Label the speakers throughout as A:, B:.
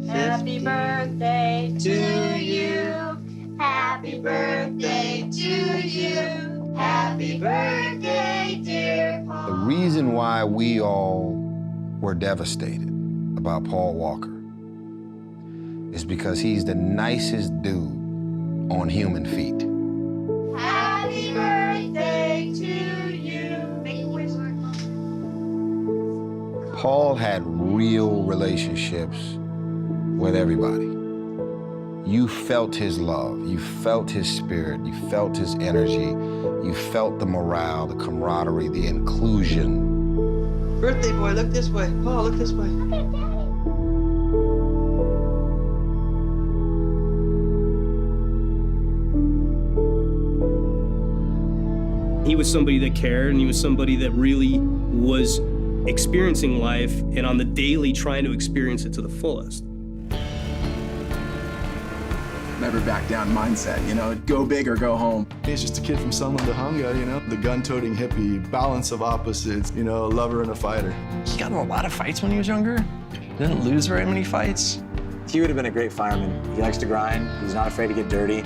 A: Happy birthday to you. Happy birthday to you. Happy birthday, dear Paul.
B: The reason why we all were devastated about Paul Walker is because he's the nicest dude on human feet.
A: Happy birthday to you.
B: Paul had real relationships with everybody. You felt his love, you felt his spirit, you felt his energy, you felt the morale, the camaraderie, the inclusion.
C: Birthday boy, look this way. Paul, look this way.
D: He was somebody that cared, and he was somebody that really was experiencing life and on the daily trying to experience it to the fullest.
E: Never back down mindset, you know, go big or go home.
F: He's just a kid from Sunland, Hunga, you know, the gun-toting hippie, balance of opposites, you know, a lover and a fighter.
G: He got in a lot of fights when he was younger. Didn't lose very many fights.
H: He would have been a great fireman. He likes to grind. He's not afraid to get dirty.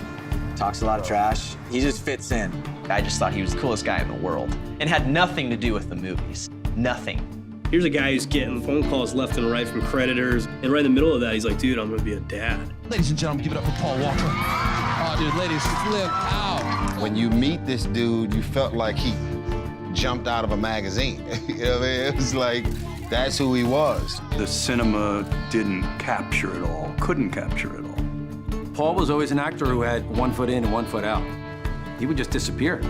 H: Talks a lot of trash. He just fits in.
G: I just thought he was the coolest guy in the world. And had nothing to do with the movies. Nothing.
D: Here's a guy who's getting phone calls left and right from creditors, and right in the middle of that, he's like, dude, I'm gonna be a dad.
I: Ladies and gentlemen, give it up for Paul Walker. Oh, dude, ladies, flip out.
B: When you meet this dude, you felt like he jumped out of a magazine. You know what I mean? It was like, that's who he was.
J: The cinema didn't capture it all, couldn't capture it all.
K: Paul was always an actor who had one foot in and one foot out. He would just disappear.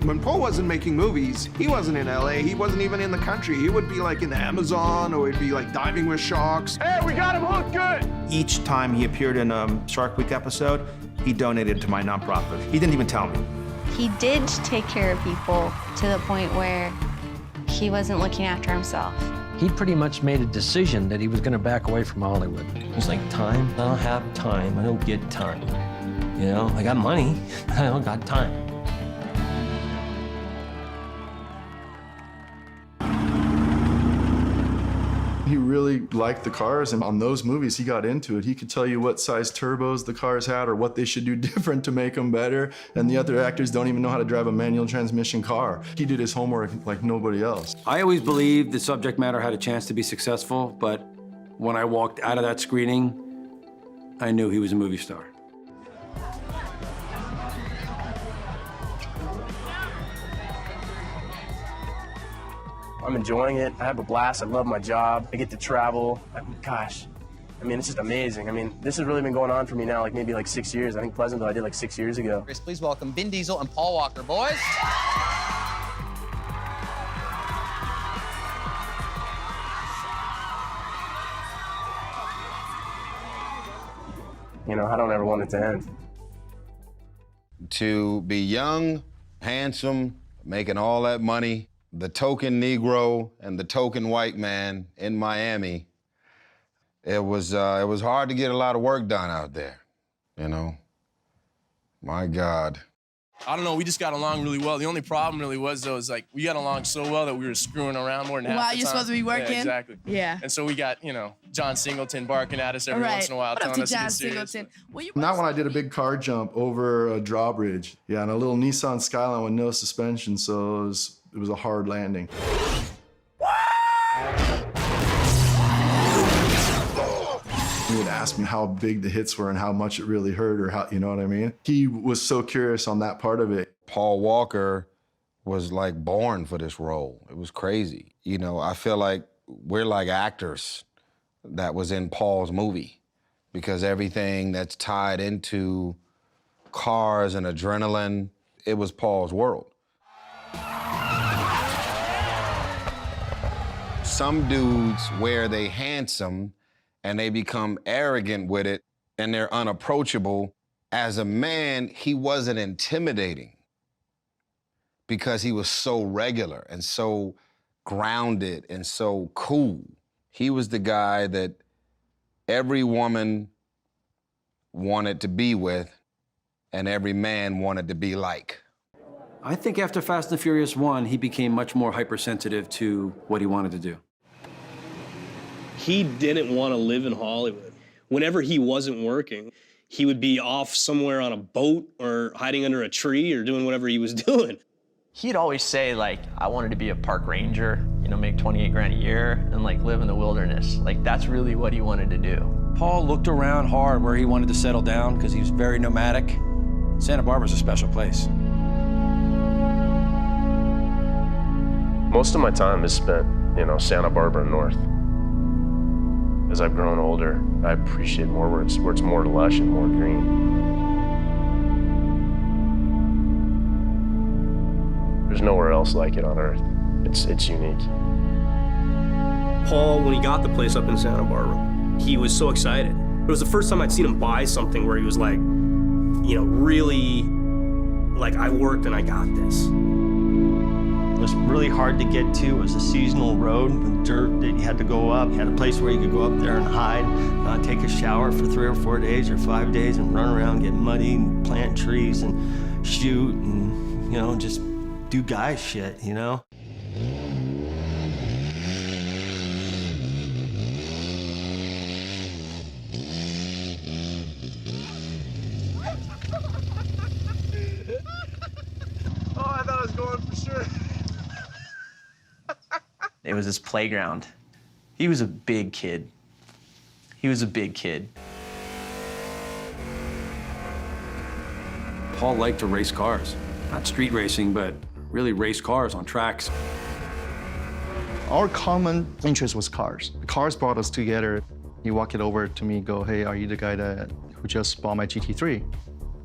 L: When Paul wasn't making movies, he wasn't in LA, he wasn't even in the country. He would be like in the Amazon, or he'd be like diving with sharks. Hey, we got him hooked good! Each time he appeared in a Shark Week episode, he donated to my nonprofit. He didn't even tell me.
M: He did take care of people to the point where he wasn't looking after himself.
N: He pretty much made a decision that he was gonna back away from Hollywood.
I: He's like, time? I don't have time. I don't get time. You know, I got money, but I don't got time.
F: He really liked the cars, and on those movies, he got into it. He could tell you what size turbos the cars had or what they should do different to make them better, and the other actors don't even know how to drive a manual transmission car. He did his homework like nobody else.
K: I always believed the subject matter had a chance to be successful, but when I walked out of that screening, I knew he was a movie star.
O: I'm enjoying it. I have a blast. I love my job. I get to travel. Gosh, I mean, it's just amazing. I mean, this has really been going on for me now, like maybe like 6 years. I think Pleasantville I did like 6 years ago.
I: Please welcome Vin Diesel and Paul Walker, boys.
O: You know, I don't ever want it to end.
B: To be young, handsome, making all that money, the token Negro and the token white man in Miami, it was hard to get a lot of work done out there, you know? My God.
P: I don't know, we just got along really well. The only problem really was, though, is like, we got along so well that we were screwing around more than half the time.
Q: While you're supposed to be working?
P: Yeah, exactly.
Q: Yeah.
P: And so we got, you know, John Singleton barking at us every once in a while,
Q: What up
P: telling
Q: to
P: us
Q: John
P: to be serious.
Q: Singleton?
F: Not when I did a big car jump over a drawbridge. Yeah, and a little Nissan Skyline with no suspension, so it was a hard landing. He would ask me how big the hits were and how much it really hurt, or how, you know what I mean? He was so curious on that part of it.
B: Paul Walker was like born for this role. It was crazy. You know, I feel like we're like actors that was in Paul's movie, because everything that's tied into cars and adrenaline, it was Paul's world. Some dudes wear they handsome and they become arrogant with it and they're unapproachable. As a man, he wasn't intimidating because he was so regular and so grounded and so cool. He was the guy that every woman wanted to be with and every man wanted to be like.
K: I think after Fast and Furious 1, he became much more hypersensitive to what he wanted to do.
D: He didn't want to live in Hollywood. Whenever he wasn't working, he would be off somewhere on a boat or hiding under a tree or doing whatever he was doing.
G: He'd always say, like, I wanted to be a park ranger, you know, make 28 grand a year and like live in the wilderness. Like, that's really what he wanted to do.
K: Paul looked around hard where he wanted to settle down because he was very nomadic. Santa Barbara's a special place.
O: Most of my time is spent, you know, Santa Barbara North. As I've grown older, I appreciate more where it's more lush and more green. There's nowhere else like it on Earth. It's unique.
D: Paul, when he got the place up in Santa Barbara, he was so excited. It was the first time I'd seen him buy something where he was like, you know, really, like, I worked and I got this.
N: It was really hard to get to. It was a seasonal road with dirt that you had to go up. You had a place where you could go up there and hide, not take a shower for 3 or 4 days or 5 days and run around, get muddy and plant trees and shoot and, you know, just do guy shit, you know?
L: Oh, I thought I was going for sure.
G: It was his playground. He was a big kid. He was a big kid.
K: Paul liked to race cars. Not street racing, but really race cars on tracks.
Q: Our common interest was cars. Cars brought us together. He walked it over to me, go, hey, are you the guy who just bought my GT3?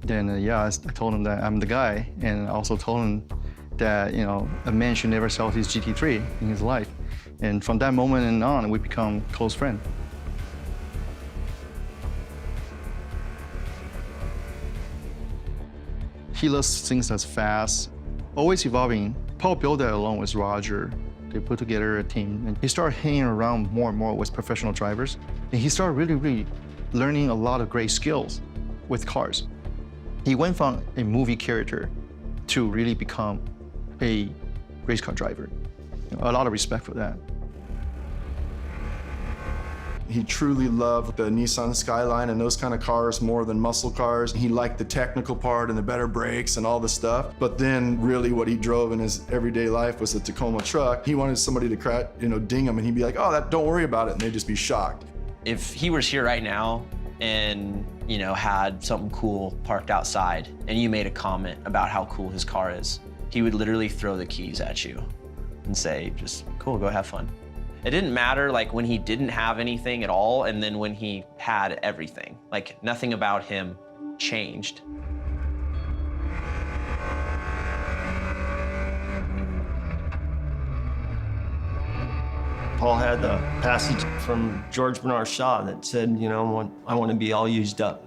Q: Then, yeah, I told him that I'm the guy, and I also told him that, you know, a man should never sell his GT3 in his life. And from that moment and on, we become close friends. He loves things that's fast, always evolving. Paul built that along with Roger. They put together a team, and he started hanging around more and more with professional drivers. And he started really learning a lot of great skills with cars. He went from a movie character to really become a race car driver. A lot of respect for that.
F: He truly loved the Nissan Skyline and those kind of cars more than muscle cars. He liked the technical part and the better brakes and all the stuff. But then really what he drove in his everyday life was a Tacoma truck. He wanted somebody to ding him, and he'd be like, oh, don't worry about it, and they'd just be shocked.
G: If he was here right now and, you know, had something cool parked outside and you made a comment about how cool his car is, he would literally throw the keys at you and say, just cool, go have fun. It didn't matter, like, when he didn't have anything at all and then when he had everything. Like, nothing about him changed.
N: Paul had a passage from George Bernard Shaw that said, you know, I want to be all used up.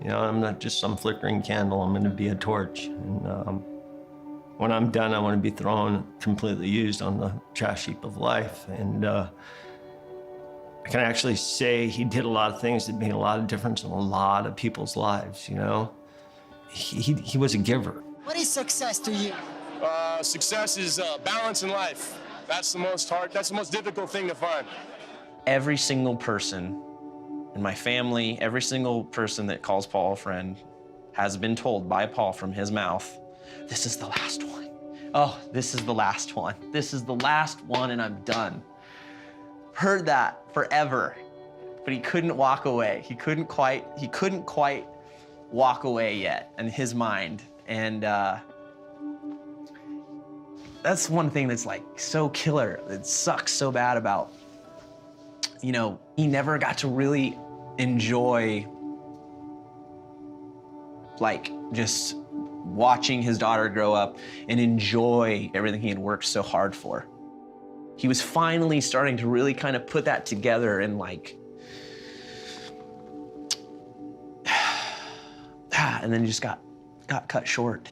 N: You know, I'm not just some flickering candle, I'm going to be a torch. And when I'm done, I want to be thrown completely used on the trash heap of life. And I can actually say he did a lot of things that made a lot of difference in a lot of people's lives, you know? He was a giver.
A: What is success to you?
P: Success is balance in life. That's the most difficult thing to find.
G: Every single person in my family, every single person that calls Paul a friend has been told by Paul from his mouth, this is the last one. Oh, this is the last one. This is the last one and I'm done. Heard that forever, but he couldn't walk away. He couldn't quite walk away yet in his mind. And that's one thing that's like so killer. It sucks so bad about, you know, he never got to really enjoy like just watching his daughter grow up and enjoy everything he had worked so hard for. He was finally starting to really kind of put that together and like, and then he just got cut short.